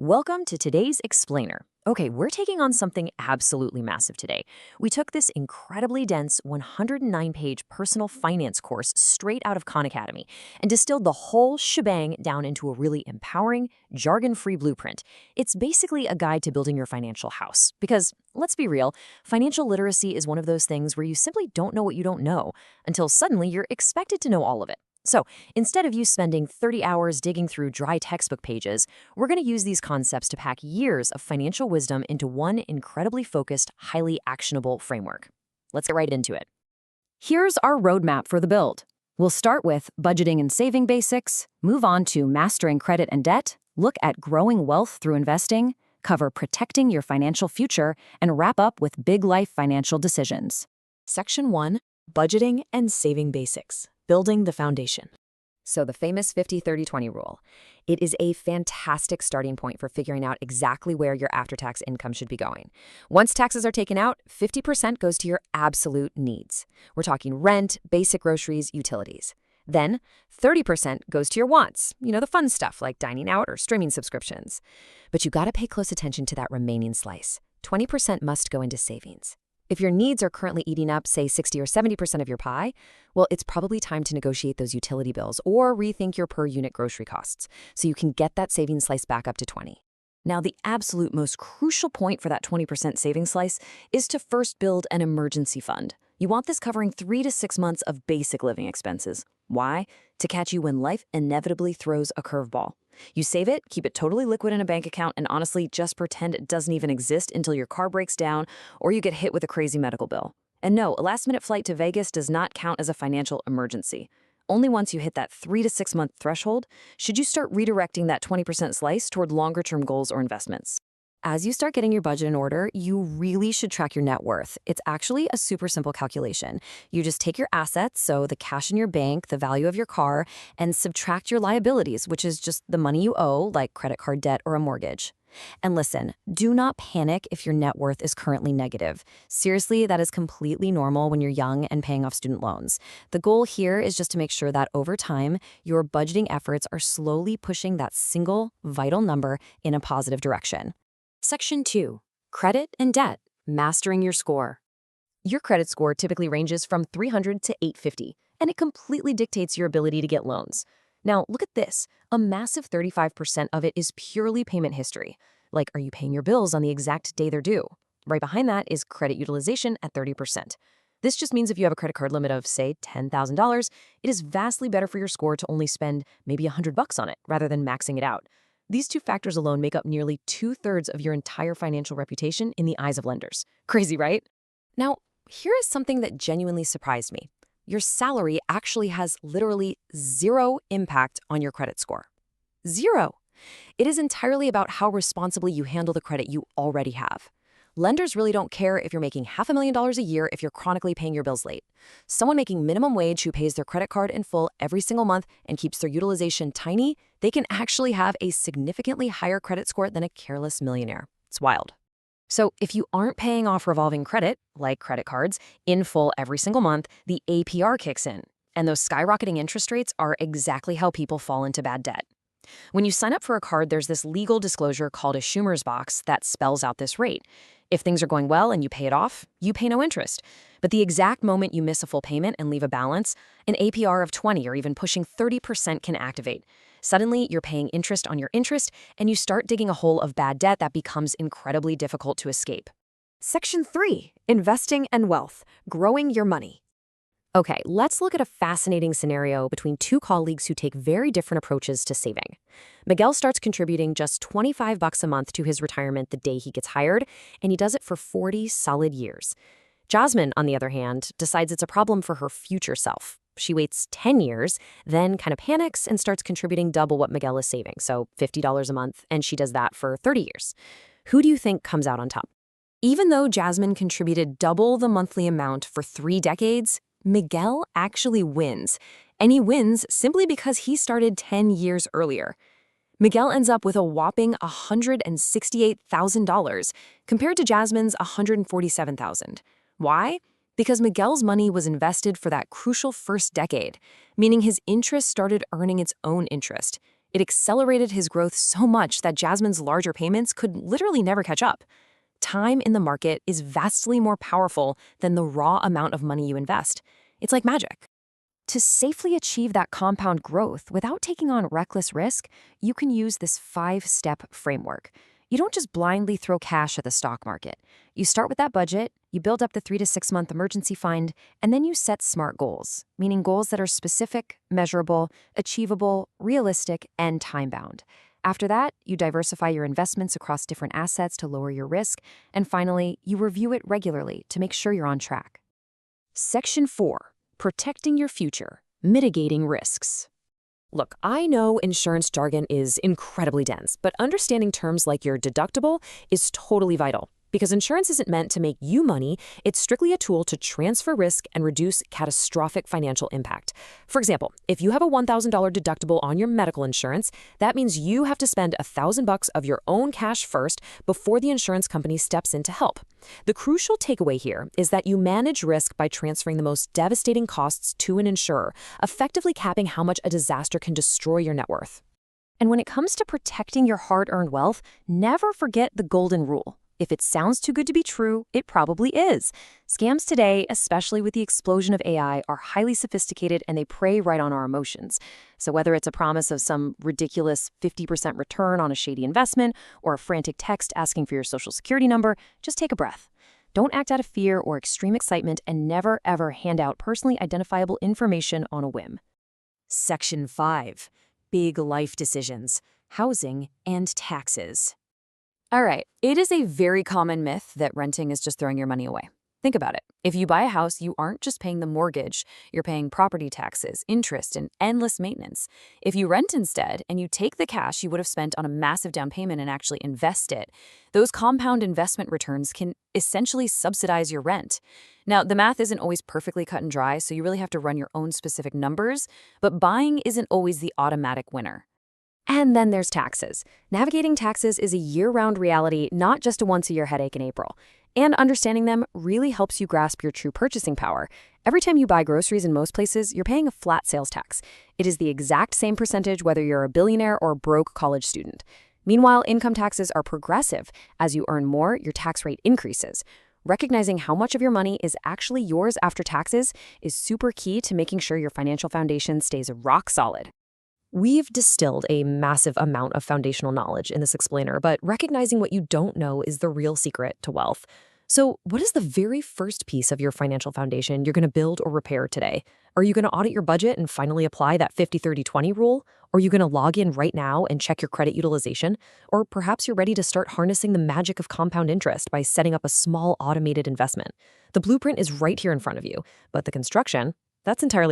Welcome to today's Explainer. Okay, we're taking on something absolutely massive today. We took this incredibly dense 109-page personal finance course straight out of Khan Academy and distilled the whole shebang down into a really empowering, jargon-free blueprint. It's basically a guide to building your financial house. Because, let's be real, financial literacy is one of those things where you simply don't know what you don't know until suddenly you're expected to know all of it. So, instead of you spending 30 hours digging through dry textbook pages, we're going to use these concepts to pack years of financial wisdom into one incredibly focused, highly actionable framework. Let's get right into it. Here's our roadmap for the build. We'll start with budgeting and saving basics, move on to mastering credit and debt, look at growing wealth through investing, cover protecting your financial future, and wrap up with big life financial decisions. Section 1, Budgeting and Saving Basics. Building the foundation. So the famous 50-30-20 rule. It is a fantastic starting point for figuring out exactly where your after-tax income should be going. Once taxes are taken out, 50% goes to your absolute needs. We're talking rent, basic groceries, utilities. Then 30% goes to your wants, the fun stuff like dining out or streaming subscriptions. But you gotta pay close attention to that remaining slice. 20% must go into savings. If your needs are currently eating up, say, 60 or 70% of your pie, well, it's probably time to negotiate those utility bills or rethink your per-unit grocery costs so you can get that savings slice back up to 20. Now, the absolute most crucial point for that 20% savings slice is to first build an emergency fund. You want this covering 3 to 6 months of basic living expenses. Why? To catch you when life inevitably throws a curveball. You save it, keep it totally liquid in a bank account, and honestly, just pretend it doesn't even exist until your car breaks down or you get hit with a crazy medical bill. And no, a last-minute flight to Vegas does not count as a financial emergency. Only once you hit that 3 to 6 month threshold should you start redirecting that 20% slice toward longer-term goals or investments. As you start getting your budget in order, you really should track your net worth. It's actually a super simple calculation. You just take your assets, so the cash in your bank, the value of your car, and subtract your liabilities, which is just the money you owe, like credit card debt or a mortgage. And listen, do not panic if your net worth is currently negative. Seriously, that is completely normal when you're young and paying off student loans. The goal here is just to make sure that over time, your budgeting efforts are slowly pushing that single, vital number in a positive direction. Section 2, Credit and Debt, Mastering Your Score. Your credit score typically ranges from 300 to 850, and it completely dictates your ability to get loans. Now, look at this. A massive 35% of it is purely payment history. Like, are you paying your bills on the exact day they're due? Right behind that is credit utilization at 30%. This just means if you have a credit card limit of, say, $10,000, it is vastly better for your score to only spend maybe $100 on it rather than maxing it out. These two factors alone make up nearly 2/3 of your entire financial reputation in the eyes of lenders. Crazy, right? Now, here is something that genuinely surprised me. Your salary actually has literally zero impact on your credit score. Zero. It is entirely about how responsibly you handle the credit you already have. Lenders really don't care if you're making $500,000 a year if you're chronically paying your bills late. Someone making minimum wage who pays their credit card in full every single month and keeps their utilization tiny, they can actually have a significantly higher credit score than a careless millionaire. It's wild. So if you aren't paying off revolving credit, like credit cards, in full every single month, the APR kicks in. And those skyrocketing interest rates are exactly how people fall into bad debt. When you sign up for a card, there's this legal disclosure called a Schumer's box that spells out this rate. If things are going well and you pay it off, you pay no interest. But the exact moment you miss a full payment and leave a balance, an APR of 20 or even pushing 30% can activate. Suddenly, you're paying interest on your interest, and you start digging a hole of bad debt that becomes incredibly difficult to escape. Section 3, Investing and Wealth, Growing Your Money. Okay, let's look at a fascinating scenario between two colleagues who take very different approaches to saving. Miguel starts contributing just $25 a month to his retirement the day he gets hired, and he does it for 40 solid years. Jasmine, on the other hand, decides it's a problem for her future self. She waits 10 years, then kind of panics and starts contributing double what Miguel is saving, so $50 a month, and she does that for 30 years. Who do you think comes out on top? Even though Jasmine contributed double the monthly amount for 3 decades, Miguel actually wins, and he wins simply because he started 10 years earlier. Miguel ends up with a whopping $168,000 compared to Jasmine's $147,000. Why? Because Miguel's money was invested for that crucial first decade, meaning his interest started earning its own interest. It accelerated his growth so much that Jasmine's larger payments could literally never catch up. Time in the market is vastly more powerful than the raw amount of money you invest. It's like magic. To safely achieve that compound growth without taking on reckless risk, you can use this 5-step framework. You don't just blindly throw cash at the stock market. You start with that budget, you build up the 3 to 6 month emergency fund, and then you set SMART goals, meaning goals that are specific, measurable, achievable, realistic, and time-bound. After that, you diversify your investments across different assets to lower your risk, and finally, you review it regularly to make sure you're on track. Section 4. Protecting your future, mitigating risks. Look, I know insurance jargon is incredibly dense, but understanding terms like your deductible is totally vital. Because insurance isn't meant to make you money, it's strictly a tool to transfer risk and reduce catastrophic financial impact. For example, if you have a $1,000 deductible on your medical insurance, that means you have to spend $1,000 of your own cash first before the insurance company steps in to help. The crucial takeaway here is that you manage risk by transferring the most devastating costs to an insurer, effectively capping how much a disaster can destroy your net worth. And when it comes to protecting your hard-earned wealth, never forget the golden rule. If it sounds too good to be true, it probably is. Scams today, especially with the explosion of AI, are highly sophisticated and they prey right on our emotions. So whether it's a promise of some ridiculous 50% return on a shady investment or a frantic text asking for your social security number, just take a breath. Don't act out of fear or extreme excitement, and never ever hand out personally identifiable information on a whim. Section 5. Big life decisions, housing, and taxes. All right, it is a very common myth that renting is just throwing your money away. Think about it. If you buy a house, you aren't just paying the mortgage, you're paying property taxes, interest, and endless maintenance. If you rent instead, and you take the cash you would have spent on a massive down payment and actually invest it, those compound investment returns can essentially subsidize your rent. Now, the math isn't always perfectly cut and dry, so you really have to run your own specific numbers, but buying isn't always the automatic winner. And then there's taxes. Navigating taxes is a year-round reality, not just a once-a-year headache in April. And understanding them really helps you grasp your true purchasing power. Every time you buy groceries in most places, you're paying a flat sales tax. It is the exact same percentage whether you're a billionaire or a broke college student. Meanwhile, income taxes are progressive. As you earn more, your tax rate increases. Recognizing how much of your money is actually yours after taxes is super key to making sure your financial foundation stays rock solid. We've distilled a massive amount of foundational knowledge in this explainer, but recognizing what you don't know is the real secret to wealth. So what is the very first piece of your financial foundation you're going to build or repair today? Are you going to audit your budget and finally apply that 50-30-20 rule? Or are you going to log in right now and check your credit utilization? Or perhaps you're ready to start harnessing the magic of compound interest by setting up a small automated investment. The blueprint is right here in front of you, but the construction, that's entirely